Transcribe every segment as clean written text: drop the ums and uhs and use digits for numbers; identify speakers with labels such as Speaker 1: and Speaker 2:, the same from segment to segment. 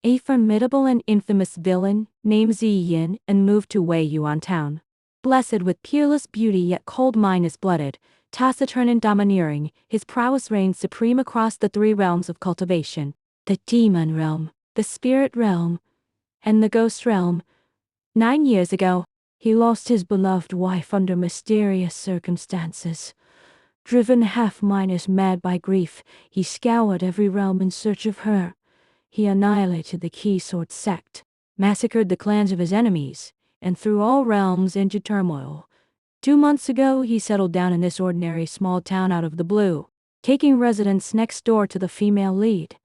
Speaker 1: a formidable and infamous villain named Ziyin, and moved to Wei Yuan town. Blessed with peerless beauty yet cold-blooded, taciturn and domineering, his prowess reigned supreme across the three realms of cultivation: the demon realm, the spirit realm, and the ghost realm. 9 years ago, he lost his beloved wife under mysterious circumstances. Driven half-mad by grief, he scoured every realm in search of her. He annihilated the Key Sword sect, massacred the clans of his enemies, and threw all realms into turmoil. 2 months ago, he settled down in this ordinary small town out of the blue, taking residence next door to the female lead.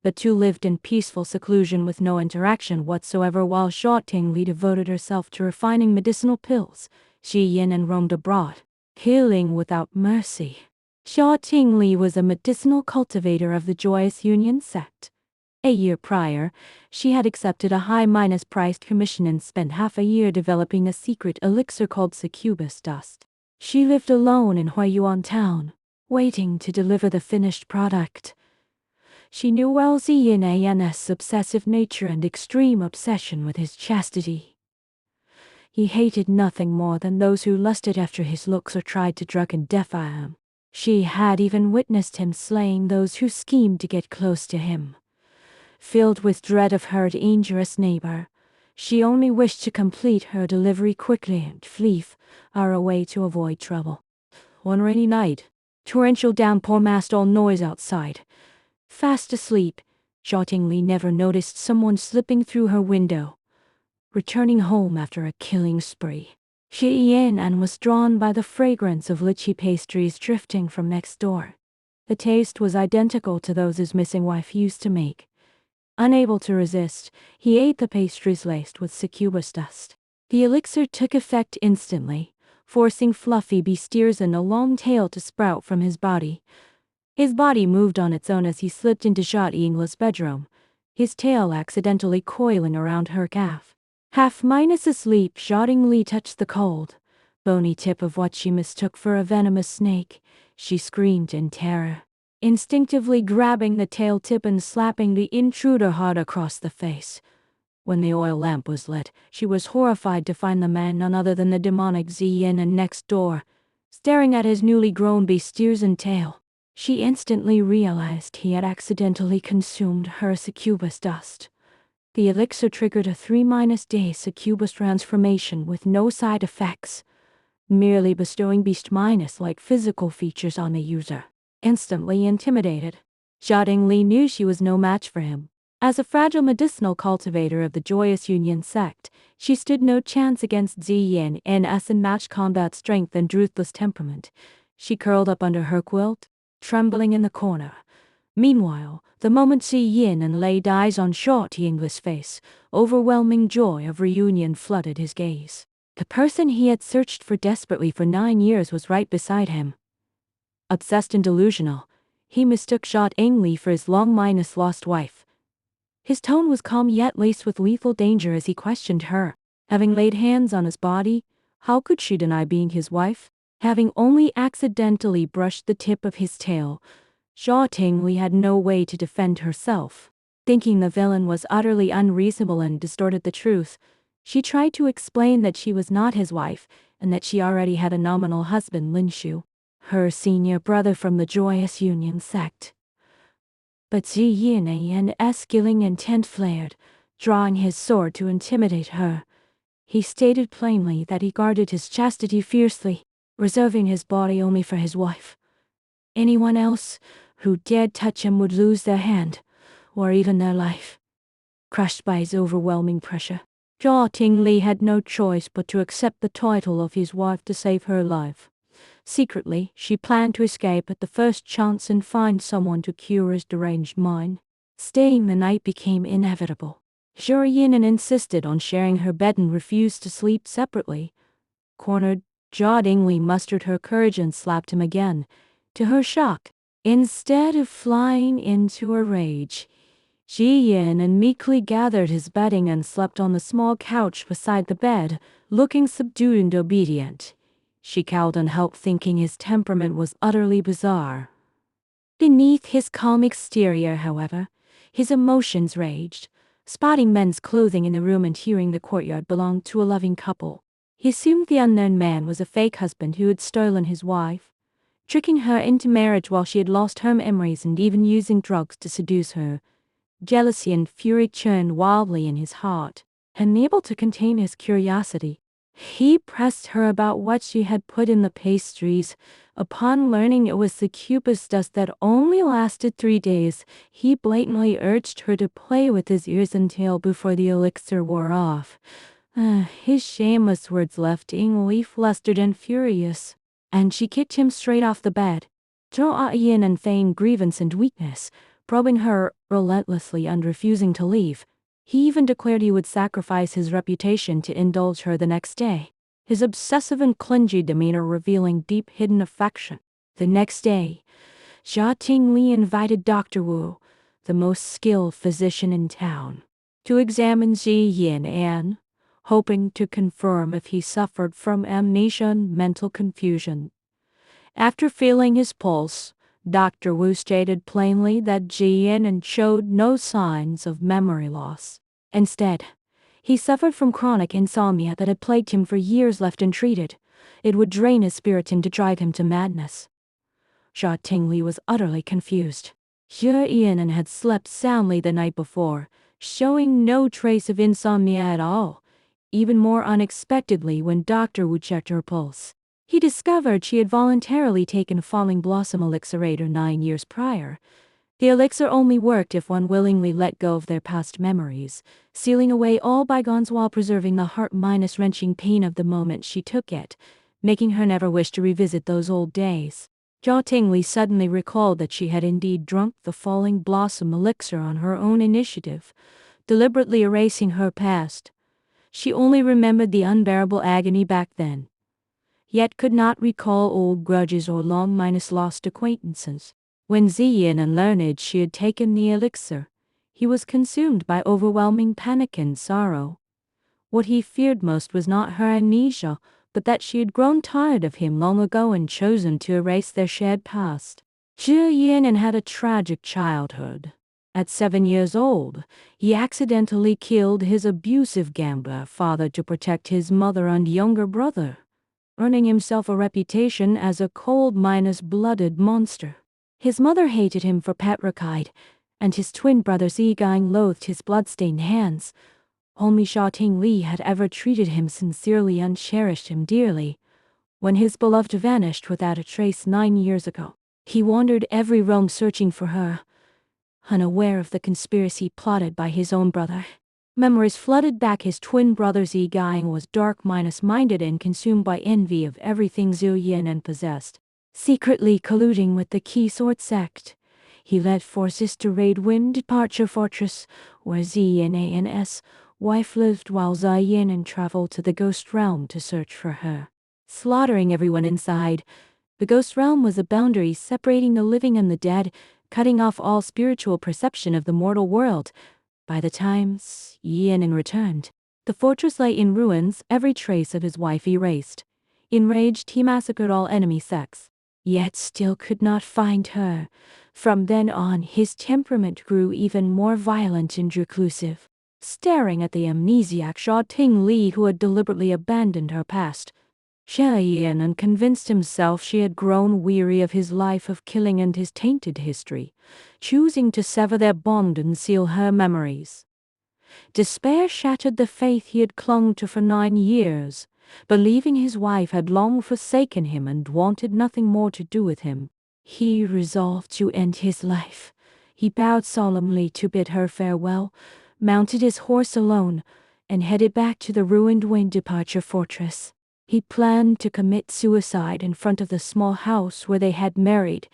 Speaker 1: The two lived in peaceful seclusion with no interaction whatsoever, while Xia Tingli devoted herself to refining medicinal pills. Xi Yin and roamed abroad, healing without mercy. Xia Tingli was a medicinal cultivator of the Joyous Union sect. A year prior, she had accepted a high-priced commission and spent half a year developing a secret elixir called succubus dust. She lived alone in Huiyuan town, waiting to deliver the finished product. She knew well Zin's obsessive nature and extreme obsession with his chastity. He hated nothing more than those who lusted after his looks or tried to drug and defy him. She had even witnessed him slaying those who schemed to get close to him. Filled with dread of her dangerous neighbor, she only wished to complete her delivery quickly and flee far away to avoid trouble. One rainy night, torrential downpour masked all noise outside. Fast asleep, Xia Tingli never noticed someone slipping through her window, returning home after a killing spree. Xi Yin was drawn by the fragrance of lychee pastries drifting from next door. The taste was identical to those his missing wife used to make. Unable to resist, he ate the pastries laced with succubus dust. The elixir took effect instantly, forcing fluffy beast ears and a long tail to sprout from his body. His body moved on its own as he slipped into Xia Ting's bedroom, his tail accidentally coiling around her calf. Half-asleep, Xia Tingli touched the cold, bony tip of what she mistook for a venomous snake. She screamed in terror, instinctively grabbing the tail tip and slapping the intruder hard across the face. When the oil lamp was lit, she was horrified to find the man none other than the demonic Ziyin and next door, staring at his newly grown beast ears and tail. She instantly realized he had accidentally consumed her succubus dust. The elixir triggered a 3-day succubus transformation with no side effects, merely bestowing beast-like physical features on the user. Instantly intimidated, Xia Tingli knew she was no match for him. As a fragile medicinal cultivator of the Joyous Union sect, she stood no chance against Ziyin's unmatched combat strength and ruthless temperament. She curled up under her quilt, trembling in the corner. Meanwhile, the moment Ziyin laid eyes on Xia Ting's face, overwhelming joy of reunion flooded his gaze. The person he had searched for desperately for 9 years was right beside him. Obsessed and delusional, he mistook Xia Tingli for his long-lost wife. His tone was calm yet laced with lethal danger as he questioned her. Having laid hands on his body, how could she deny being his wife? Having only accidentally brushed the tip of his tail, Xia Tingli had no way to defend herself. Thinking the villain was utterly unreasonable and distorted the truth, she tried to explain that she was not his wife and that she already had a nominal husband, Lin Shu, her senior brother from the Joyous Union sect. But Ziyin's killing intent flared, drawing his sword to intimidate her. He stated plainly that he guarded his chastity fiercely, reserving his body only for his wife. Anyone else who dared touch him would lose their hand, or even their life. Crushed by his overwhelming pressure, Xia Tingli had no choice but to accept the title of his wife to save her life. Secretly, she planned to escape at the first chance and find someone to cure his deranged mind. Staying the night became inevitable. Xia Yin insisted on sharing her bed and refused to sleep separately. Cornered, Xia Tingli mustered her courage and slapped him again. To her shock, instead of flying into a rage, Ziyin meekly gathered his bedding and slept on the small couch beside the bed, looking subdued and obedient. She cowed and helped, thinking his temperament was utterly bizarre. Beneath his calm exterior, however, his emotions raged. spotting men's clothing in the room and hearing the courtyard belonged to a loving couple. He assumed the unknown man was a fake husband who had stolen his wife, tricking her into marriage while she had lost her memories and even using drugs to seduce her. Jealousy and fury churned wildly in his heart. Unable to contain his curiosity, he pressed her about what she had put in the pastries. Upon learning it was the cubus dust that only lasted 3 days, he blatantly urged her to play with his ears and tail before the elixir wore off. His shameless words left Ingli flustered and furious, and she kicked him straight off the bed. Zhou Yin and feigned grievance and weakness, probing her relentlessly and refusing to leave. He even declared he would sacrifice his reputation to indulge her the next day, his obsessive and clingy demeanor revealing deep hidden affection. The next day, Xia Tingli invited Dr. Wu, the most skilled physician in town, to examine Ji Yin and, hoping to confirm if he suffered from amnesia and mental confusion. After feeling his pulse, Dr. Wu stated plainly that Ji Yin showed no signs of memory loss. Instead, he suffered from chronic insomnia that had plagued him for years left untreated. It would drain his spirit and drive him to madness. Xia Tingli was utterly confused. Xie Yin had slept soundly the night before, showing no trace of insomnia at all. Even more unexpectedly, when Dr. Wu checked her pulse, he discovered she had voluntarily taken Falling Blossom Elixirator 9 years prior. The elixir only worked if one willingly let go of their past memories, sealing away all bygones while preserving the heart-wrenching pain of the moment she took it, making her never wish to revisit those old days. Xia Tingli suddenly recalled that she had indeed drunk the Falling Blossom Elixir on her own initiative, deliberately erasing her past. She only remembered the unbearable agony back then, yet could not recall old grudges or long-lost acquaintances. When Ziyin learned she had taken the elixir, he was consumed by overwhelming panic and sorrow. What he feared most was not her amnesia, but that she had grown tired of him long ago and chosen to erase their shared past. Ziyin had a tragic childhood. At 7 years old, he accidentally killed his abusive gambler father to protect his mother and younger brother, earning himself a reputation as a cold-blooded monster. His mother hated him for patriarchy, and his twin brother Zigang loathed his bloodstained hands. Only Xia Tingli had ever treated him sincerely and cherished him dearly. When his beloved vanished without a trace 9 years ago, he wandered every realm searching for her, unaware of the conspiracy plotted by his own brother. Memories flooded back. His twin brother Zigang was dark-minded and consumed by envy of everything Zhu Yin possessed. Secretly colluding with the Key Sword sect, he led forces to raid Wind Departure Fortress, where Zin's wife lived, while Ziyin traveled to the Ghost Realm to search for her, slaughtering everyone inside. The Ghost Realm was a boundary separating the living and the dead, cutting off all spiritual perception of the mortal world. By the time Yin returned, the fortress lay in ruins, every trace of his wife erased. Enraged, he massacred all enemy sects, yet still could not find her. From then on, his temperament grew even more violent and reclusive. Staring at the amnesiac Xia Tingli, who had deliberately abandoned her past, Xie Yin convinced himself she had grown weary of his life of killing and his tainted history, choosing to sever their bond and seal her memories. Despair shattered the faith he had clung to for 9 years, believing his wife had long forsaken him and wanted nothing more to do with him. He resolved to end his life. He bowed solemnly to bid her farewell, mounted his horse alone, and headed back to the ruined Wind Departure Fortress. He planned to commit suicide in front of the small house where they had married,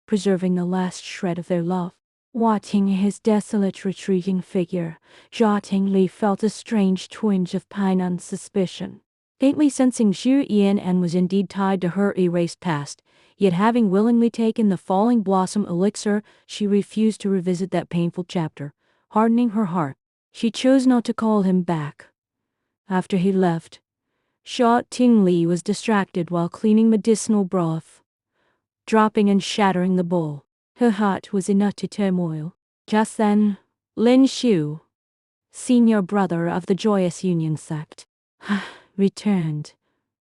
Speaker 1: preserving the last shred of their love. Watching his desolate retreating figure, Xia Tingli felt a strange twinge of pang and suspicion. Faintly sensing Xu Yin was indeed tied to her erased past, yet having willingly taken the Falling Blossom Elixir, she refused to revisit that painful chapter, hardening her heart. She chose not to call him back. After he left, Xia Tingli was distracted while cleaning medicinal broth, dropping and shattering the bowl. Her heart was in utter turmoil. Just then, Lin Shu, senior brother of the Joyous Union sect, returned.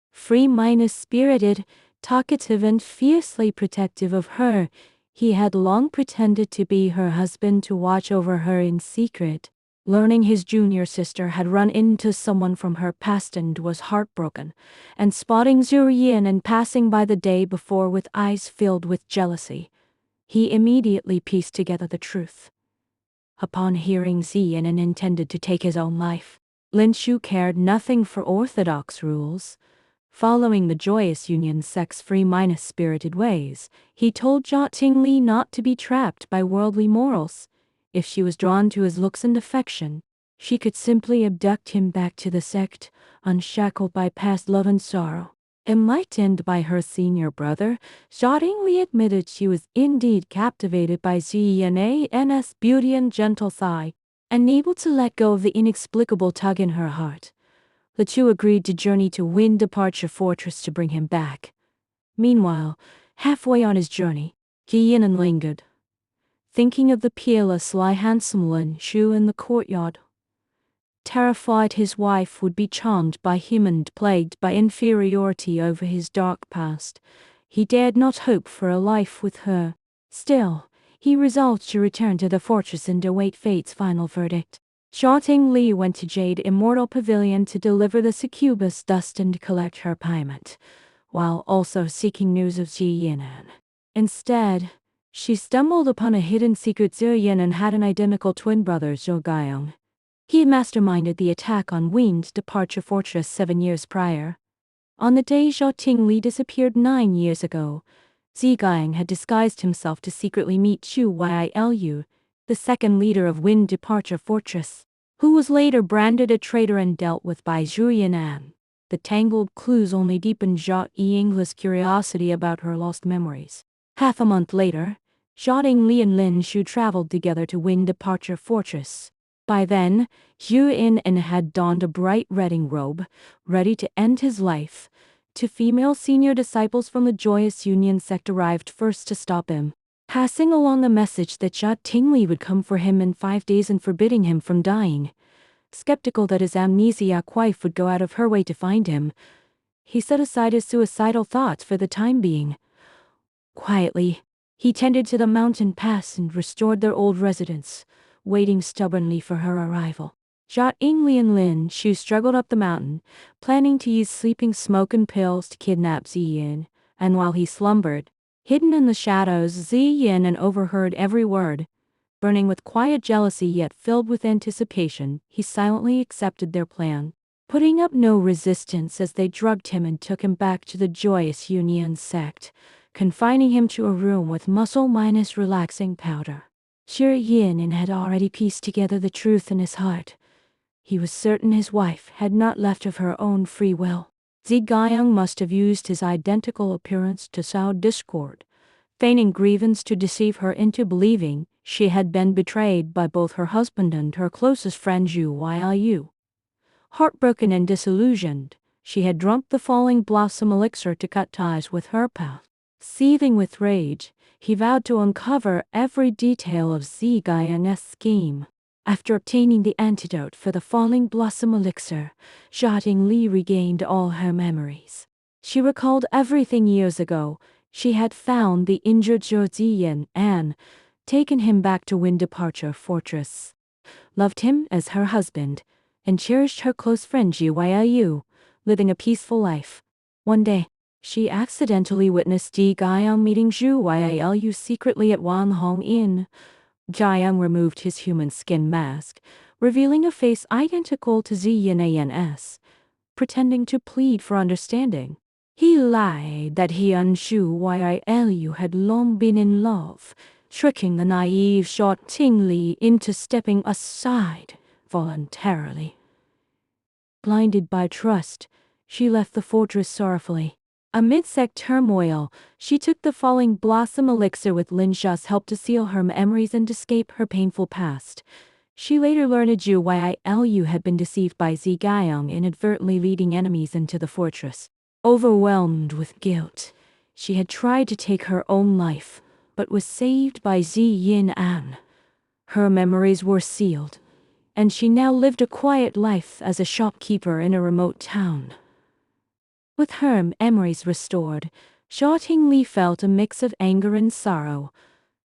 Speaker 1: Free-spirited, talkative and fiercely protective of her, he had long pretended to be her husband to watch over her in secret. Learning his junior sister had run into someone from her past and was heartbroken, and spotting Zhu Yin and passing by the day before with eyes filled with jealousy, he immediately pieced together the truth. Upon hearing Ziyin and intended to take his own life, Lin Shu cared nothing for orthodox rules. Following the Joyous Union sect's free-spirited ways, he told Jia Tingli not to be trapped by worldly morals. If she was drawn to his looks and affection, she could simply abduct him back to the sect, unshackled by past love and sorrow. Enlightened by her senior brother, Jia Tingli admitted she was indeed captivated by Ziyan's beauty and gentle side, unable to let go of the inexplicable tug in her heart. The two agreed to journey to Wind Departure Fortress to bring him back. Meanwhile, halfway on his journey, Jiyan lingered, thinking of the peerless, sly, handsome Lin Shu in the courtyard. Terrified his wife would be charmed by him and plagued by inferiority over his dark past, he dared not hope for a life with her. Still, he resolved to return to the fortress and await fate's final verdict. Jia Tingli went to Jade Immortal Pavilion to deliver the succubus dust and collect her payment, while also seeking news of Ziyin. Instead, she stumbled upon a hidden secret. Ziyin and had an identical twin brother, Zhou Gaiyong. He had masterminded the attack on Wind Departure Fortress 7 years prior. On the day Jia Tingli disappeared 9 years ago, Zigaiyang had disguised himself to secretly meet Zhu Yilu, the second leader of Wind Departure Fortress, who was later branded a traitor and dealt with by Zhu Yinan. The tangled clues only deepened Jia Yingle's curiosity about her lost memories. Half a month later, Jia Tingli and Lin Shu traveled together to Wind Departure Fortress. By then, Zhu Yin had donned a bright wedding robe, ready to end his life. 2 female senior disciples from the Joyous Union sect arrived first to stop him, passing along the message that Jia Tingli would come for him in 5 days and forbidding him from dying. Skeptical that his amnesiac wife would go out of her way to find him, he set aside his suicidal thoughts for the time being. Quietly, he tended to the mountain pass and restored their old residence, waiting stubbornly for her arrival. Jia Tingli and Lin Shu struggled up the mountain, planning to use sleeping smoke and pills to kidnap Ziyin, and while he slumbered, hidden in the shadows, Ziyin overheard every word. Burning with quiet jealousy yet filled with anticipation, he silently accepted their plan, putting up no resistance as they drugged him and took him back to the Joyous Union sect, confining him to a room with muscle-relaxing powder. Zhu Yin had already pieced together the truth in his heart. He was certain his wife had not left of her own free will. Zigaiyang must have used his identical appearance to sow discord, feigning grievance to deceive her into believing she had been betrayed by both her husband and her closest friend Zhu Yilu. Heartbroken and disillusioned, she had drunk the falling blossom elixir to cut ties with her pal. Seething with rage, he vowed to uncover every detail of Zigaiyang's scheme. After obtaining the antidote for the falling blossom elixir, Jia Tingli regained all her memories. She recalled everything years ago. She had found the injured Zhou Ziyin and taken him back to Wind Departure Fortress, loved him as her husband, and cherished her close friend Zhu Yilu, living a peaceful life. One day, she accidentally witnessed Zigaiyang meeting Zhu Yilu secretly at Wanhong Inn. Jiang removed his human skin mask, revealing a face identical to Ziyin's, pretending to plead for understanding. He lied that he and Zhu Yilu had long been in love, tricking the naive Jia Tingli into stepping aside voluntarily. Blinded by trust, she left the fortress sorrowfully. Amid sect turmoil, she took the falling blossom elixir with Lin Shu's help to seal her memories and escape her painful past. She later learned Zhu Yilu had been deceived by Zigaiyang, inadvertently leading enemies into the fortress. Overwhelmed with guilt, she had tried to take her own life, but was saved by Ziyin. Her memories were sealed, and she now lived a quiet life as a shopkeeper in a remote town. With her memories restored, Xia Tingli felt a mix of anger and sorrow.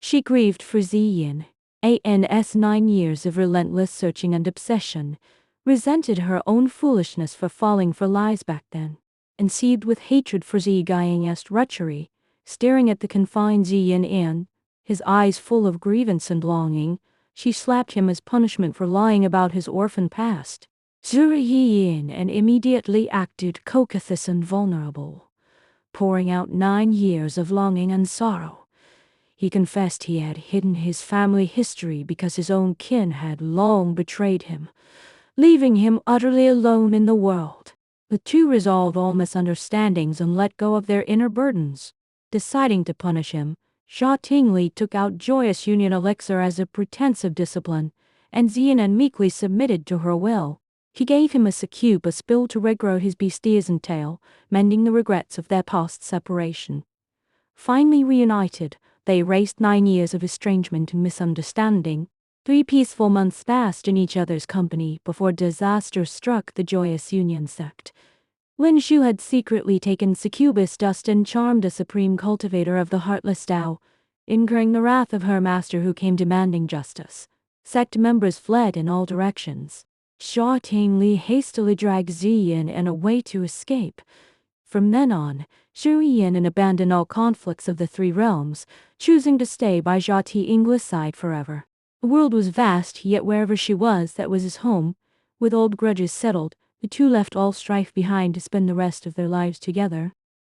Speaker 1: She grieved for Ziyin, An's 9 years of relentless searching and obsession, resented her own foolishness for falling for lies back then, and seethed with hatred for Ziying's treachery, staring at the confined Ziyin An, his eyes full of grievance and longing. She slapped him as punishment for lying about his orphan past. Ziyin and immediately acted coquettish and vulnerable, pouring out 9 years of longing and sorrow. He confessed he had hidden his family history because his own kin had long betrayed him, leaving him utterly alone in the world. The two resolved all misunderstandings and let go of their inner burdens. Deciding to punish him, Xia Tingli took out Joyous Union elixir as a pretense of discipline, and Ziyin meekly submitted to her will. He gave him a succubus pill to regrow his bestia's tail, mending the regrets of their past separation. Finally reunited, they erased 9 years of estrangement and misunderstanding. 3 peaceful months passed in each other's company before disaster struck the Joyous Union sect. Lin Shu had secretly taken succubus dust and charmed a supreme cultivator of the heartless Tao, incurring the wrath of her master who came demanding justice. Sect members fled in all directions. Xia Tingli hastily dragged Ziyin away to escape. From then on, Ziyin abandoned all conflicts of the 3 realms, choosing to stay by Xia Ting's side forever. The world was vast, yet wherever she was, that was his home. With old grudges settled, the two left all strife behind to spend the rest of their lives together.